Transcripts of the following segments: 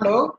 Hello.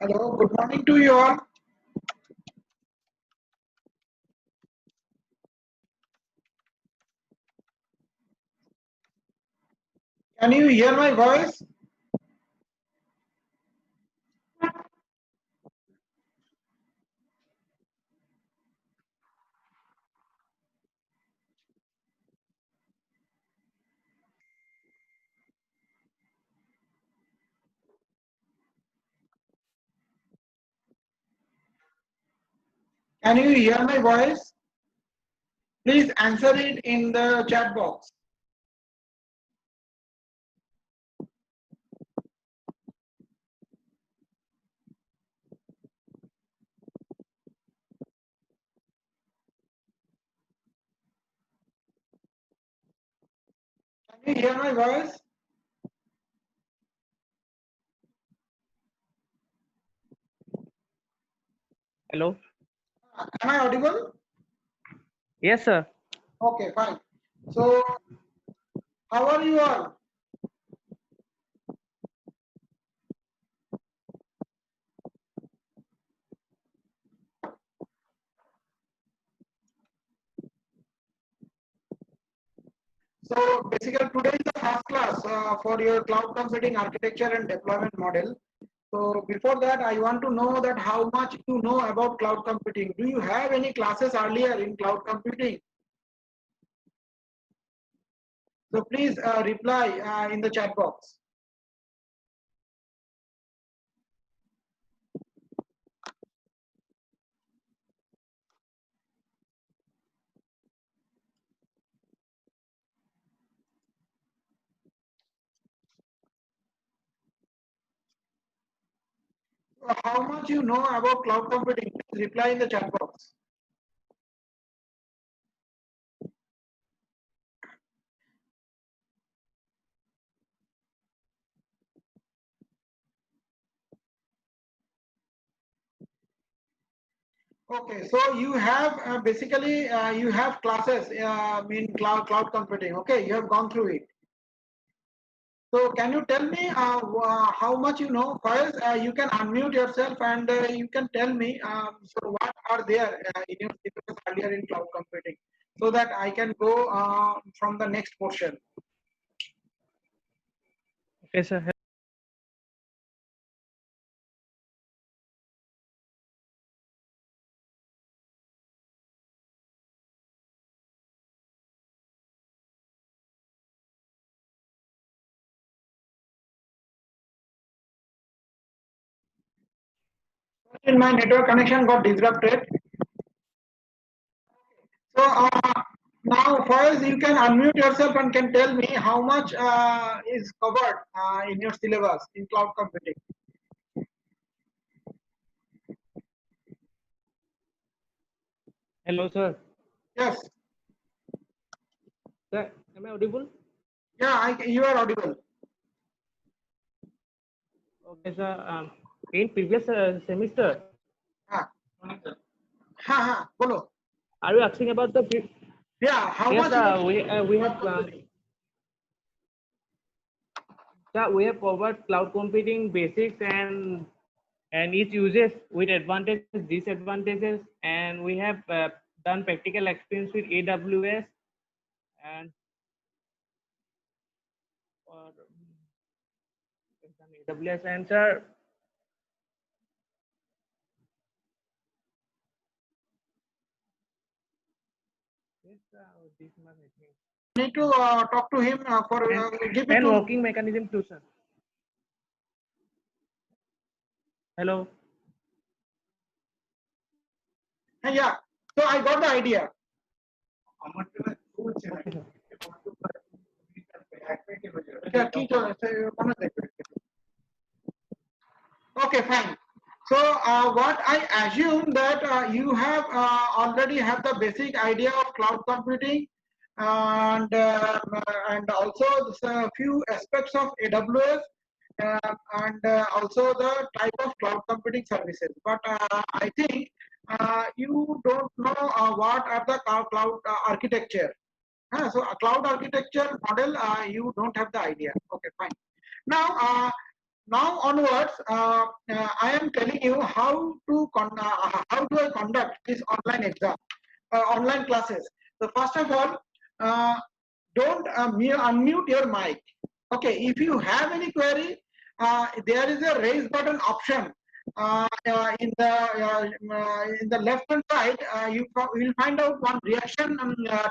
Hello. Good morning to you all. Can you hear my voice? Can you hear my voice? Please answer it in the chat box. Can you hear my voice? Hello. Am I audible? Yes, sir. Okay, fine. So, how are you all? So, basically, today is the first class for your cloud computing architecture and deployment model. So, before that, I want to know that how much you know about cloud computing. Do you have any classes earlier in cloud computing? So, please reply in the chat box. How much you know about cloud computing? Please reply in the chat box. Okay, so you have basically you have classes in cloud computing. Okay, you have gone through it. So can you tell me how much you know? First, you can unmute yourself and you can tell me so what are there in your syllabus earlier in cloud computing, so that I can go from the next portion. Okay, sir. In my network connection got disrupted. So now first you can unmute yourself and can tell me how much is covered in your syllabus in cloud computing. Hello, sir. Yes. Sir, am I audible? Yeah, you are audible. Okay, sir. In previous semester, हाँ हाँ हाँ बोलो. are you asking about the? Yeah, how Yes, much you we have sir, we have covered cloud computing basics and its uses with advantages, disadvantages, and we have done practical experience with AWS and or AWS and sir. Yes, this much I think. need to talk to him for give it and to. working mechanism too, sir. Hello. Yeah. So I got the idea. Okay, sir. Okay, fine. So what I assume that you have already have the basic idea of cloud computing and also a few aspects of AWS and also the type of cloud computing services. But I think you don't know what are the cloud architecture. So a cloud architecture model, you don't have the idea. Okay, fine. Now onwards, I am telling you how how do I conduct this online exam, online classes. So first of all, uh, don't unmute your mic. Okay, if you have any query, there is a raise button option in the left hand side. You will find out one reaction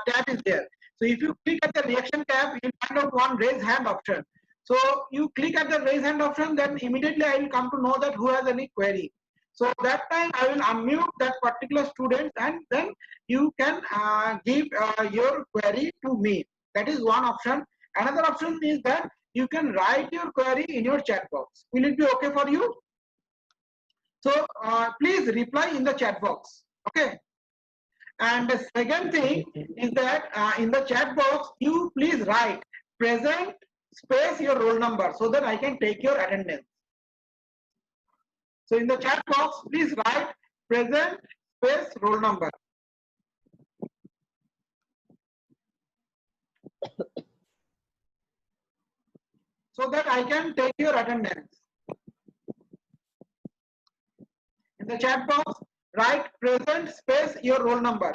tab is there. So if you click at the reaction tab, you will find out one raise hand option. So you click at the raise hand option, then immediately I will come to know that who has any query. So that time I will unmute that particular student and then you can give your query to me. That is one option. Another option is that you can write your query in your chat box. Will it be okay for you? So please reply in the chat box. Okay. And the second thing is that in the chat box, you please write present space your roll number so that I can take your attendance. So in the chat box, please write present space roll number. So that I can take your attendance. In the chat box, write present space your roll number.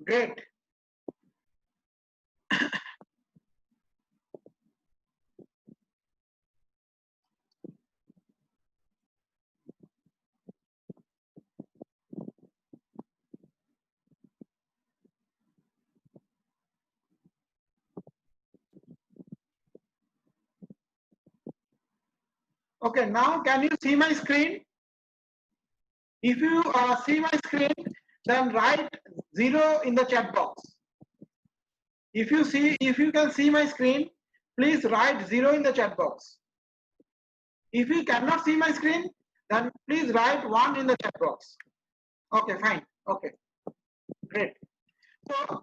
Great. Okay, now can you see my screen? If you see my screen, then write 0 in the chat box. If you can see my screen, please write 0 in the chat box. If you cannot see my screen, then please write 1 in the chat box. Okay, fine. Okay, great. So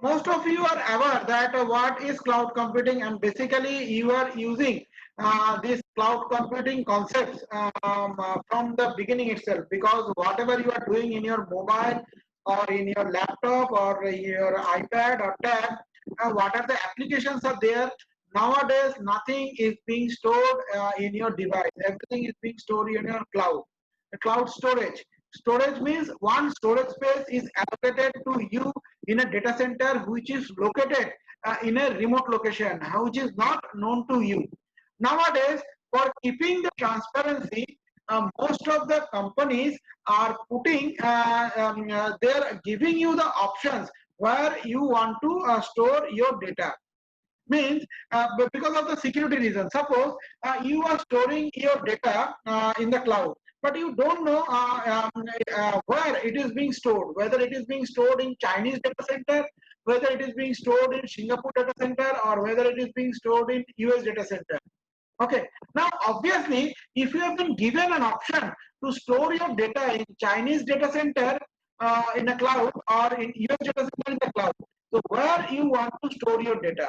most of you are aware that what is cloud computing, and basically you are using these cloud computing concepts from the beginning itself, because whatever you are doing in your mobile or in your laptop or your iPad or tab, what are the applications are there. Nowadays nothing is being stored in your device, everything is being stored in your cloud. The cloud storage means one storage space is allocated to you in a data center which is located in a remote location, which is not known to you. Nowadays, for keeping the transparency, most of the companies are putting, they're giving you the options where you want to store your data. means because of the security reason. Suppose you are storing your data in the cloud, but you don't know where it is being stored, whether it is being stored in Chinese data center, whether it is being stored in Singapore data center, or whether it is being stored in US data center. Okay, now obviously if you have been given an option to store your data in Chinese data center in a cloud, or in US data center in the cloud, so where you want to store your data?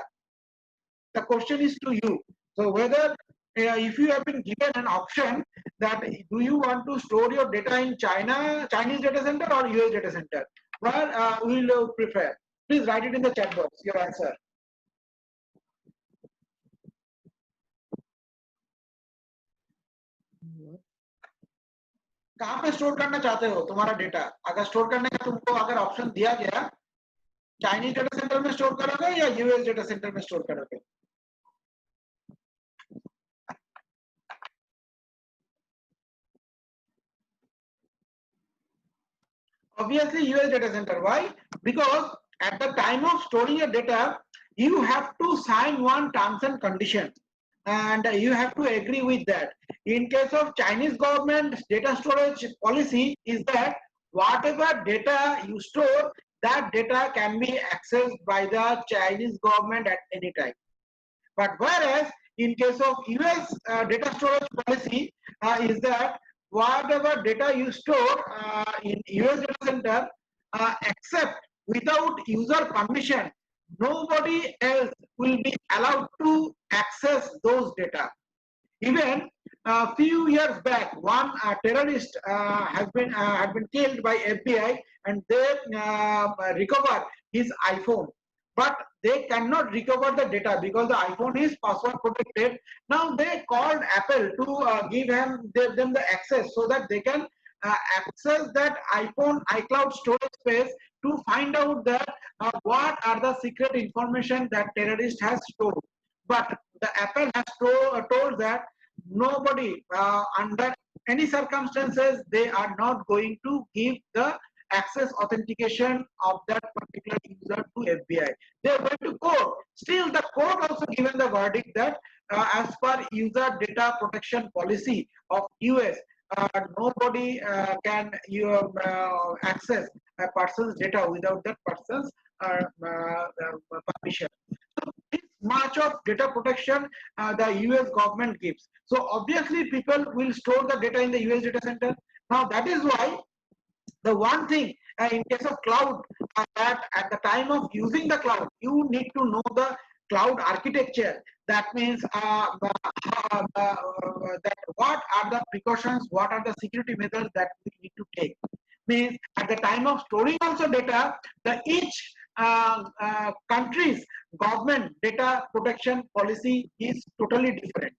The question is to you. So whether if you have been given an option that do you want to store your data in Chinese data center or US data center, where will you prefer? Please write it in the chat box, your answer. कहाँ पे store करना चाहते हो तुम्हारा data? अगर store करने का तुमको अगर ऑप्शन दिया गया, चाइनीज डेटा सेंटर में स्टोर करोगे या यूएस डेटा सेंटर में स्टोर करोगे? Obviously US data center. Why? Because at the time of storing your data, you have to sign one terms and condition, and you have to agree with that. In case of Chinese government data storage policy is that whatever data you store, that data can be accessed by the Chinese government at any time. But whereas in case of US data storage policy is that whatever data you store in US data center, except without user permission, nobody else will be allowed to access those data. Even a few years back, one terrorist had been killed by FBI, and they recovered his iPhone, but they cannot recover the data because the iPhone is password protected. Now they called Apple to give them the access so that they can access that iPhone iCloud storage space to find out that what are the secret information that terrorist has stored. But the Apple has told that nobody under any circumstances they are not going to give the access authentication of that particular user to FBI. They are going to court. Still, the court also given the verdict that as per user data protection policy of US, nobody can access a person's data without that person's permission. So this much of data protection the US government gives. So obviously people will store the data in the US data center. Now that is why the one thing in case of cloud that at the time of using the cloud, you need to know the cloud architecture. That means that what are the precautions, what are the security measures that we need to take. Means at the time of storing also data, the each country's government data protection policy is totally different,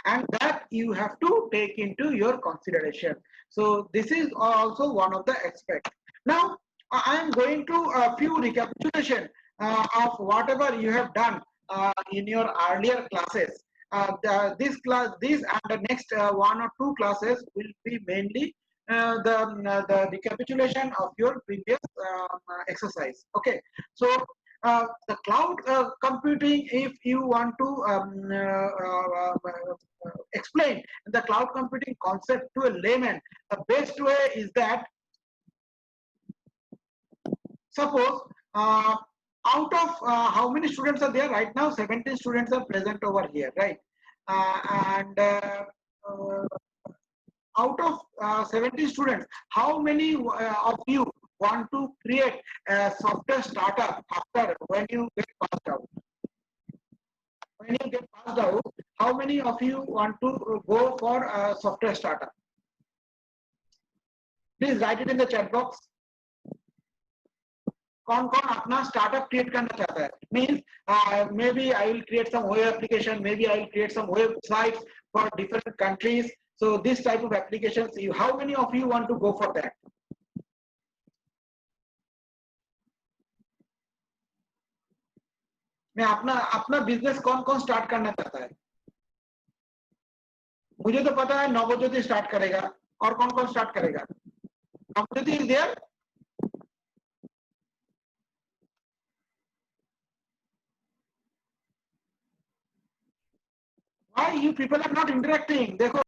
and that you have to take into your consideration. So this is also one of the aspects. Now I am going to a few recapitulation of whatever you have done in your earlier classes. This and the next one or two classes will be mainly the recapitulation of your previous exercise. Okay, so the cloud computing, if you want to explain the cloud computing concept to a layman, the best way is that suppose out of how many students are there right now? 17 students are present over here, right? And out of 70 students, how many of you want to create a software startup after when you get passed out? When you get passed out, how many of you want to go for a software startup? Please write it in the chat box. कौन कौन अपना startup create करना चाहता है? Means maybe I will create some web application, maybe I will create some websites for different countries. So this type of applications, how many of you want to go for that? मैं अपना business कौन कौन start करना चाहता है? मुझे तो पता है नवज्योति स्टार्ट करेगा, और कौन कौन स्टार्ट करेगा? Navjyoti is there? Why you people are not interacting? देखो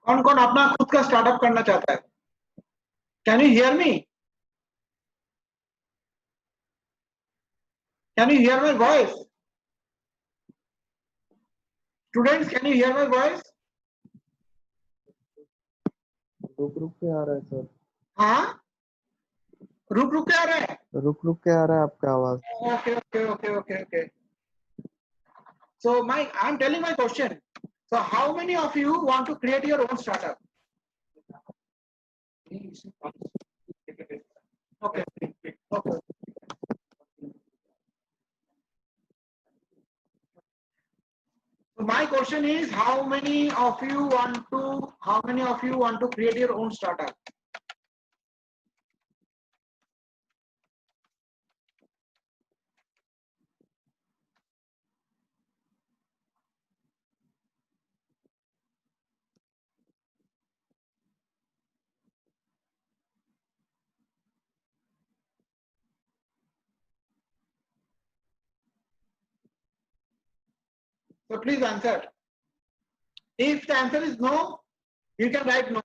कौन कौन अपना खुद का स्टार्टअप करना चाहता है? Can you hear me? Can you hear my voice? Students, can you hear my voice? रुक के आ रहा है सर। हाँ, रुक के आ रहा है। रुक के आ रहा है आपका आवाज। Okay. So I'm telling my question. So how many of you want to create your own startup? Okay. So my question is, how many of you want to create your own startup? So please answer. If the answer is no, you can write no.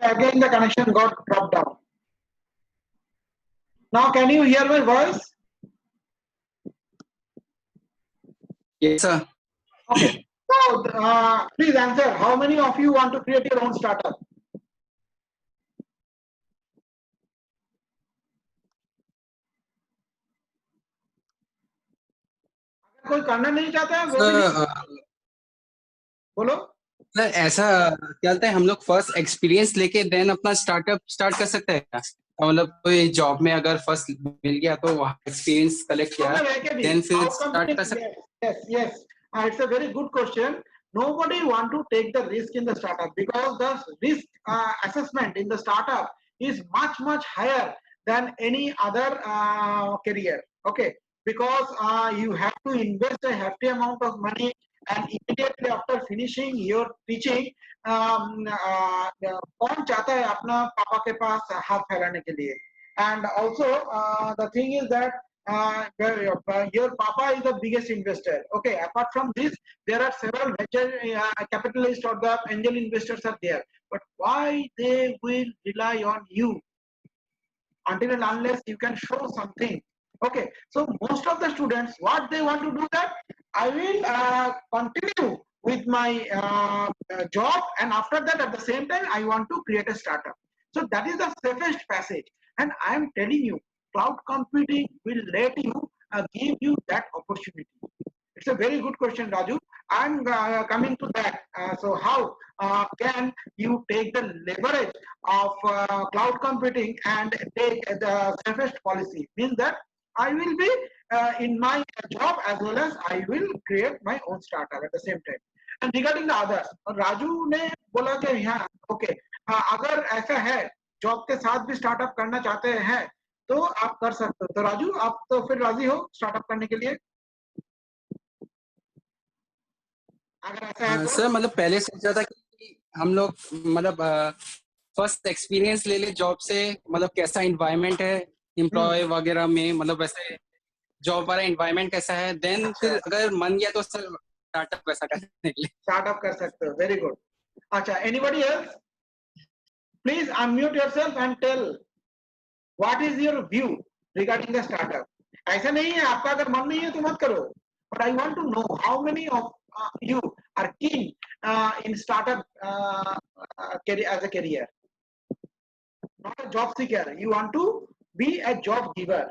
Again, the connection got dropped down. Now, can you hear my voice? Yes, sir. Okay. So, please answer. How many of you want to create your own startup? अगर कोई करना नहीं चाहता है वो भी बोलो। Sir ऐसा क्या होता है, हम लोग फर्स्ट एक्सपीरियंस लेके देन अपना स्टार्टअप स्टार्ट कर सकते हैं क्या? मतलब कोई जॉब में अगर फर्स्ट मिल गया तो वहाँ एक्सपीरियंस कलेक्ट किया देन फिर स्टार्ट कर सकते हैं? Yes. It's a very good question. Nobody want to take the risk in the startup because the risk assessment in the startup is much higher than any other career. Okay, because you have to invest a hefty amount of money, and immediately after finishing your teaching, कौन चाहता है अपना पापा के पास हाथ फैलाने के लिए? And also the thing is that your papa is the biggest investor. Okay, apart from this, there are several venture capitalists or the angel investors are there. But why they will rely on you until and unless you can show something? Okay, so most of the students, what they want to do that I will continue with my job, and after that, at the same time, I want to create a startup. So that is the safest passage, and I am telling you, cloud computing will let you give you that opportunity. It's a very good question, Raju. I'm coming to that. So how can you take the leverage of cloud computing and take the safest policy? Means that I will be in my job as well as I will create my own startup at the same time. And regarding the others, Raju ने बोला कि यहाँ okay, अगर ऐसा है job के साथ भी स्टार्टअप करना चाहते हैं तो आप कर सकते हो। तो राजू, आप तो फिर राजी हो स्टार्टअप करने के लिए, अगर ऐसा है तो? सर मतलब पहले सोचा था कि हम लोग मतलब फर्स्ट एक्सपीरियंस ले ले जॉब से, मतलब कैसा इन्वायरमेंट है एम्प्लॉय वगैरह में, मतलब वैसे जॉब वाला इन्वायरमेंट कैसा है, देन अच्छा, फिर अगर मन गया तो सर स्टार्टअप वैसा करने के लिए। स्टार्टअप कर सकते हो, वेरी गुड। अच्छा, anybody else? Please unmute yourself and tell what is your view regarding the startup. ऐसा नहीं है आपका अगर मन नहीं है तो मत करो, but I want to know how many of you are keen in startup as a career, not a job seeker. You want to be a job giver.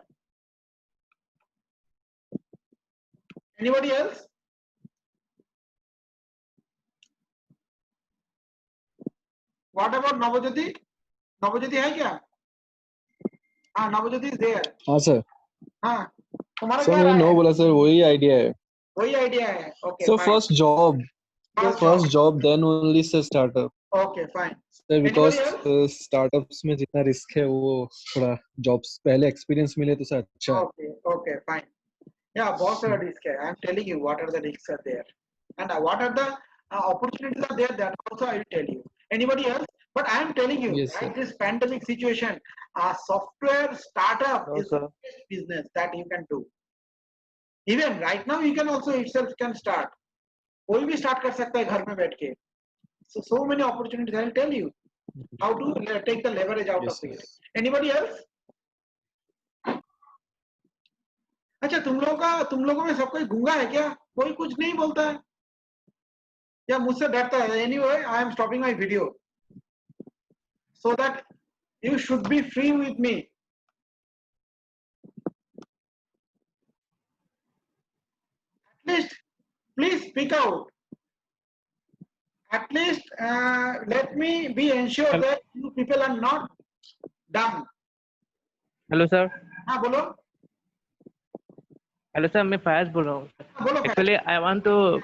Anybody else? What about Navajyoti? Navajyoti है क्या? हाँ, Navajyoti is there. हाँ sir. हाँ, तुम्हारा sir क्या मैंने राय no है? बोला सर, वही आइडिया है। वही आइडिया है। Okay sir fine. First job, first first job. Job then only sir startup. Okay fine. Sir because anybody else? Startups में जितना रिस्क है वो थोड़ा जॉब्स पहले एक्सपीरियंस मिले तो सर अच्छा है। Okay okay fine. Yeah, बहुत सारा risk है. I am telling you what are the risks are there, and what are the opportunities are there. That also I will tell you. Anybody else? But I am telling you, yes right? Sir. This pandemic situation, a software startup no is the sir. best business that you can do. Even right now, you can also itself can start. कोई भी start कर सकता है घर में बैठ के. So many opportunities. I will tell you how to take the leverage out yes of sir. it. Anybody else? अच्छा, तुम लोगों में सब कोई गूंगा है क्या? कोई कुछ नहीं बोलता है या मुझसे डरता है? Anyway, I am stopping my video so that you should be free with me. At least please speak out. At least let me be ensured that you people are not dumb. Hello sir. हाँ बोलो। Hello sir, मैं फयाज बोल रहा हूँ। हाँ, बोलो actually I want to,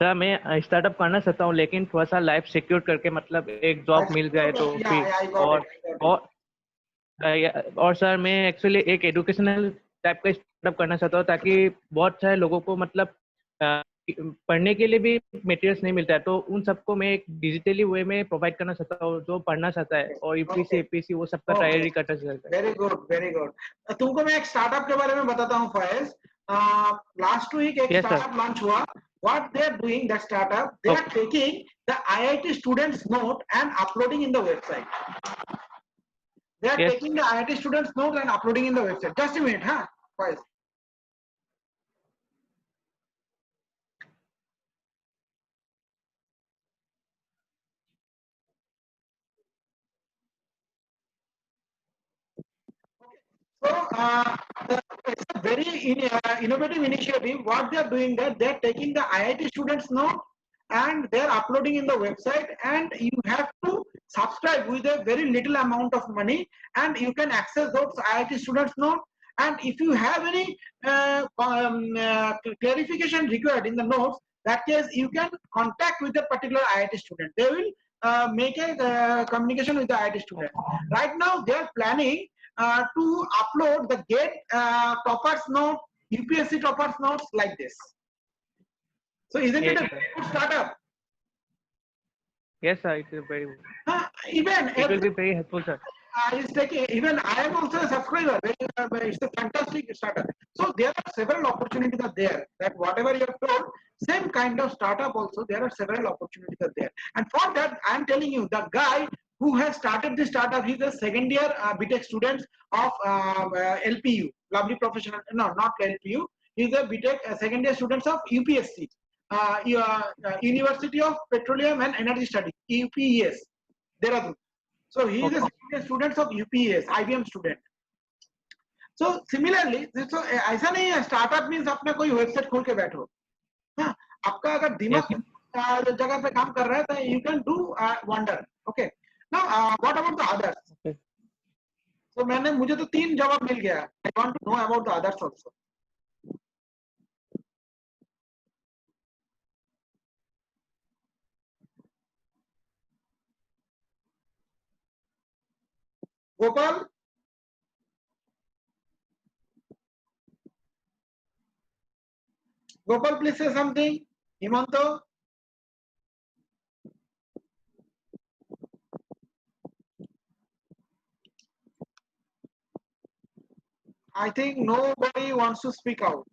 sir मैं startup करना चाहता हूँ लेकिन थोड़ा सा लाइफ सिक्योर करके, मतलब एक जॉब मिल जाए तो फिर। आई गॉट और इट। और सर मैं एक्चुअली एक एजुकेशनल टाइप का स्टार्टअप करना चाहता हूँ ताकि बहुत सारे लोगों को मतलब पढ़ने के लिए भी मटेरियल्स नहीं मिलता है, तो उन सबको मैं एक डिजिटली वे में प्रोवाइड करना चाहता हूँ जो पढ़ना चाहता है और यूपीएससी ओके एपीएससी वो सबका ओके, तैयारी करना चाहता है। Very good very good. तुमको मैं एक स्टार्टअप के बारे में बताता हूँ फैज। लास्ट वीक एक यस सर। स्टार्टअप लॉन्च हुआ। What they are doing that startup, they are okay. Taking the IIT students note and uploading in the website. They are yes. taking the IIT students' notes and uploading in the website. Just a minute, huh? Guys. So it's a very innovative initiative. What they are doing that they are taking the IIT students' note and they are uploading in the website, and you have to subscribe with a very little amount of money, and you can access those IIT students' note. And if you have any clarification required in the notes, that case you can contact with a particular IIT student. They will make a communication with the IIT student. Right now, they are planning to upload the GATE toppers note, UPSC toppers notes like this. So isn't it a Yes, very good startup? yes, sir. It is very. Even It will every be very helpful, sir. is taking, even I am also a subscriber. It's a fantastic startup. So there are several opportunities are there. That whatever you have told, same kind of startup also, there are several opportunities are there. And for that, I am telling you, the guy who has started this startup, he's a second year BTech student of LPU, Lovely Professional, no, not LPU. He's a BTech second year students of UPSC, University of Petroleum and Energy Studies, UPES, Dehradun. So he is Okay. a student of UPES, IBM student. So similarly, so ऐसा नहीं है startup means अपने कोई website खोल के बैठो. हाँ, आपका अगर Yes, दिमाग sir. जगह पे काम कर रहा है तो you can do wonder. Okay. Now what about the others? Okay. So मुझे तो 3 जवाब मिल गया. I want to know about the others also. Gopal, Gopal, please say something. Himanto. I think nobody wants to speak out.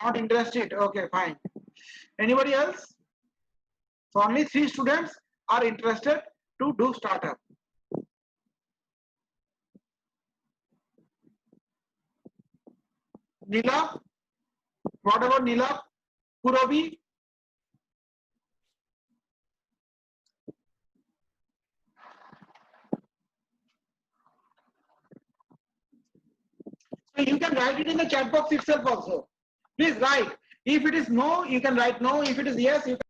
Not interested. Okay, fine. Anybody else? So only 3 students are interested to do startup. Nila, what about Nila? Puravi? So you can write it in the chat box itself also. Please write. If it is no, you can write no. If it is yes, you can